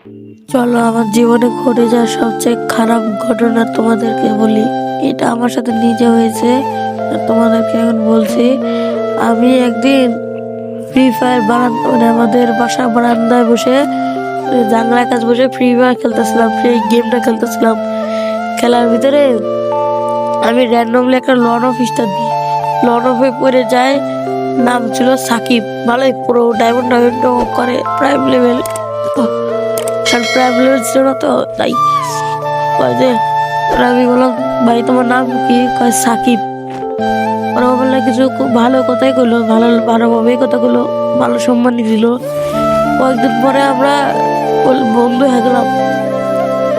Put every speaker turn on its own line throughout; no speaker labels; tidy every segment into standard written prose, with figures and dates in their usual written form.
চলো আমার জীবনে ঘটে যাওয়া সবচেয়ে খারাপ ঘটনা তোমাদেরকে বলি। এটা আমার সাথে নিজে হয়েছে, তোমাদেরকে এখন বলছি। আমি একদিন ফ্রি ফায়ার বারান্দা মানে আমাদের বাসা বারান্দায় বসে জানলার কাছে বসে ফ্রি ফায়ার খেলতেছিলাম, সেই গেমটা খেলতেছিলাম। খেলার ভিতরে আমি র্যান্ডমলি একটা লন অফ স্টার দিই, লন অফে পড়ে যায়। নাম ছিল সাকিব, ভালোই পুরো ডায়মন্ড ডায়মন্ড করে, প্রাইম লেভেল। প্রাইম লেভেল ছিল না তো তাই কয় যে, আমি বললাম ভাই তোমার নাম কি? কয় সাকিব। ওরা বললো কিছু খুব ভালো কথাই কইলো, ভালোভাবেই কথা কইলো, ভালো সম্মান দিল। কয়েকদিন পরে আমরা বন্ধু হয়ে গেলাম।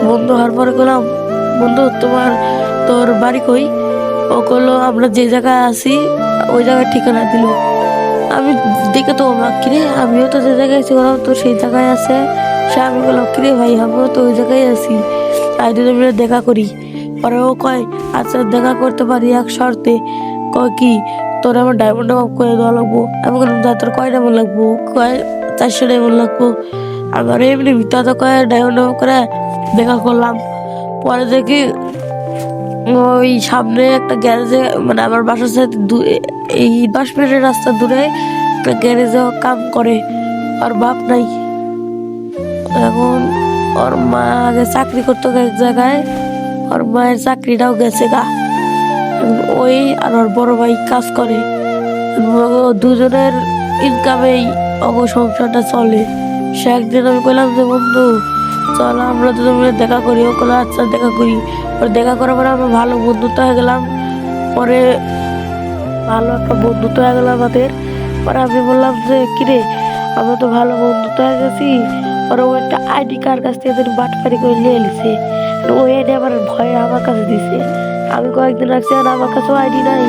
বন্ধু হওয়ার পরে গেলাম, বন্ধু তোর বাড়ি কই? ও করলো আমরা যে জায়গায় আছি ওই জায়গায় ঠিকানা দিল। আমি দেখে তো অবাক, কিরে আমিও তো যে জায়গায় আছি ওরাও তো সেই জায়গায় আছে। সে আমি বললাম কিরে ভাই আমিও তো ওই জায়গায় আছি, তাই দুজন মিলে দেখা করি। পরে ও কয় আচ্ছা দেখা করতে পারি এক শর্তে। কয় কি? তোর আমার ডায়মন্ড অফ করে দেওয়া লাগবো। আমি বললাম তোর কয় ডায়মন্ড লাগবো? কয় 400 ডায়মন্ড লাগবো। আমার এমনি ভিতরে কয় ডায়মন্ড অফ করে দেখা করলাম। পরে দেখি ওই সামনে একটা গ্যারেজে, মানে আমার বাসার সাথে এই 10 মিনিটের রাস্তা দূরে একটা গ্যারেজে কাম করে। আর বাপ নাই। এখন ওর মা আগে চাকরি করতো এক জায়গায়, ওর মায়ের চাকরিটাও গেছে গা। ওই আর ওর বড় ভাই কাজ করে, দুজনের ইনকামেই সংসারটা চলে। সে একদিন আমি কইলাম যে বন্ধু চল আমরা দুজন মিলে দেখা করি। ও কইলো আচ্ছা দেখা করি। পরে দেখা করার পরে আমরা ভালো বন্ধুত্ব হয়ে গেলাম। পরে ভালো একটা বন্ধুত্ব হয়ে গেল আমাদের। পরে আমি বললাম যে কিরে আমরা তো ভালো বন্ধুত্ব হয়ে গেছি। পরে ও একটা আইডি কার কাছ থেকে বাটপারি করে নিয়ে এলিছে। ওই আইডি আমার ভয়ে আমার কাছে দিছে। আমি কয়েকদিন রাখছি আর আমার কাছেও আইডি নাই,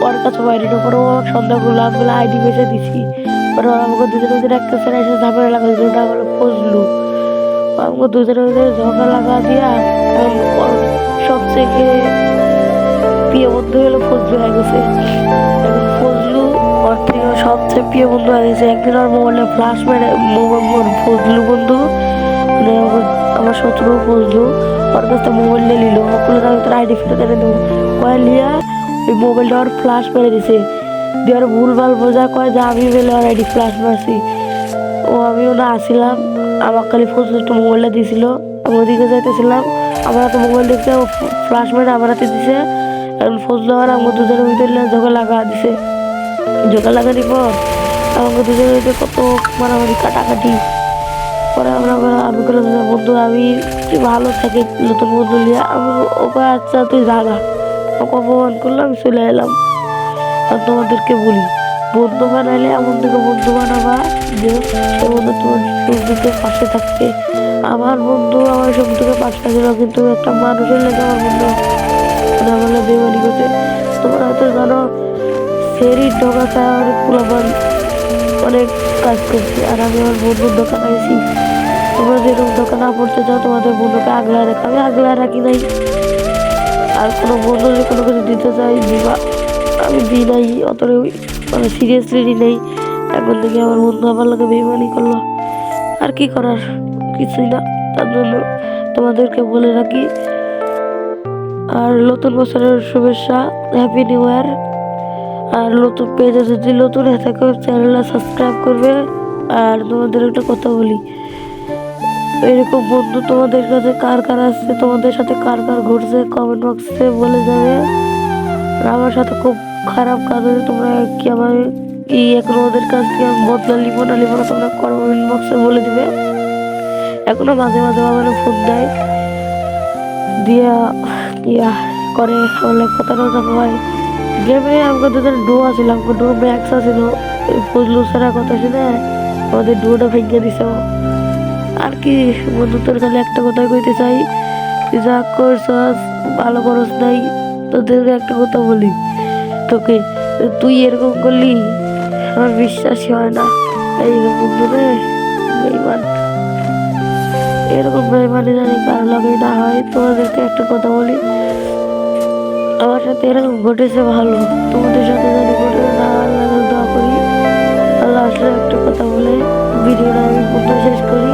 ওর কাছেও আইডি না। পরে ও আমাকে সন্দেহ করলো, আমি বলে আইডি বেঁচে দিছি। পরে আমাকে দুজনে একটা ছেলে এসে ঝামেলা লাগা দিল, ওটা বলে ফজলু। আমাকে দুজনে ঝগড়া লাগা দিয়া ওর সবথেকে প্রিয় বন্ধু হলো ফজলু হয়ে গেছে। এখন ফজলু ওর থেকে সবচেয়ে প্রিয় বন্ধু হয়ে গেছে। একদিন ওর মোবাইলে ফ্লাশ মেরে ফজলু বন্ধু মানে আমার শত্রু ফজলু ওর কাছ থেকে মোবাইল নিয়ে নিল। ওগুলো আমি তোর আইডি ফেরত এনে দেবো কয় লিয়া ওই মোবাইলটা ওর ফ্লাশ মেরে দিছে। দিয়ে ওর ভুলভাল বোঝা কয় যে আমি বলে ওর আইডি ফ্লাশ মারছি। আমিও না আসছিলাম, আমার খালি ফজলু একটু মোবাইলটা দিয়েছিল। আমি ওদিকে যাইতেছিলাম, আমার হাতে মোবাইল দেখতে ফ্লাশ মেরে আমার হাতে দিছে। এখন ফজলু আর আমার দুজনের ভিতরে ঝগড়া লাগা দিছে। ঝগড়া লাগানোর পর আমাকে দুজনের ভিতরে কত মারামারি কাটাকাটি। পরে আমি বললাম যে বন্ধু আমি ভালো থাকি নতুন বন্ধু নিয়ে। আমি ওকে আচ্ছা তুই জাগা, ওকে অপমান করলাম, আমি চলে এলাম। আর তোমাদেরকে বলি বন্ধু বানাইলে এমন থেকে বন্ধু বানাবা যে সে বন্ধু তোমার সুখ দুঃখের পাশে থাকবে। আমার বন্ধু আমার সুখ দুঃখের পাশে ছিল, কিন্তু একটা মানুষের লেগে আমার বন্ধু মানে আমার বেমানি করছে। তোমরা হয়তো জানো ফেরি ঢোকা খাওয়ার পোলাপান অনেক কাজ করছি, আর আমি আমার বন্ধুর দোকান আইছি। তোমরা যেরকম দোকান না পড়তে চাও তোমাদের বন্ধুকে আগলায় রাখো, আমি আগলায় রাখি নাই। আর কোনো বন্ধু যদি কোনো কিছু দিতে চাই দিবা, আমি দিই নাই অত মানে সিরিয়াসলি নেই। এখন থেকে আমার বন্ধু আমার লোকে বেইমানি করলো, আর কি করার কিছুই না। তার জন্য তোমাদেরকে বলে রাখি, আর নতুন বছরের শুভেচ্ছা, হ্যাপি নিউ ইয়ার। আর নতুন পেজে যদি নতুন হয়ে থাকে চ্যানেলটা সাবস্ক্রাইব করবে। আর তোমাদের একটা কথা বলি, এরকম বন্ধু তোমাদের কাছে কার কার আসছে, তোমাদের সাথে কার কার ঘটছে কমেন্ট বক্সে বলে যাবে। আর আমার সাথে খুব খারাপ কাজ হয়েছে, তোমরা কি আমার কি এখন ওদের কাছ থেকে আমি বদলা লিবো না তোমরা কমেন্ট বক্সে বলে দিবে। এখনো মাঝে মাঝে আমার ফোন দেয় দিয়া ইয়া করে বলে কথা হয় গেমে। আমাকে দুজন ডুয়ো আছিল, আমাকে ডুয়ো ম্যাক্স আছিল। ফজলু ছাড়া কথা শুনে আমাদের ডুয়োটা ভেঙে দিছে। আর কি বন্ধু তোর খালি একটা কথাই কইতে চাই, তুই যা করছস ভালো করস নাই। তোদেরকে একটা কথা বলি, তোকে তুই এরকম করলি আমার বিশ্বাসই হয় না। এই বন্ধু রে বেইমান, এরকম বেইমানি জানি কার লাগে না হয়। তোমাদেরকে একটা কথা বলি, আমার সাথে এরকম ঘটেছে ভালো, তোমাদের সাথে জানি ঘটে না। আল্লাহ দোয়া করি, আল্লাহ আসলে একটা কথা বলে ভিডিওটা আমি শেষ করি।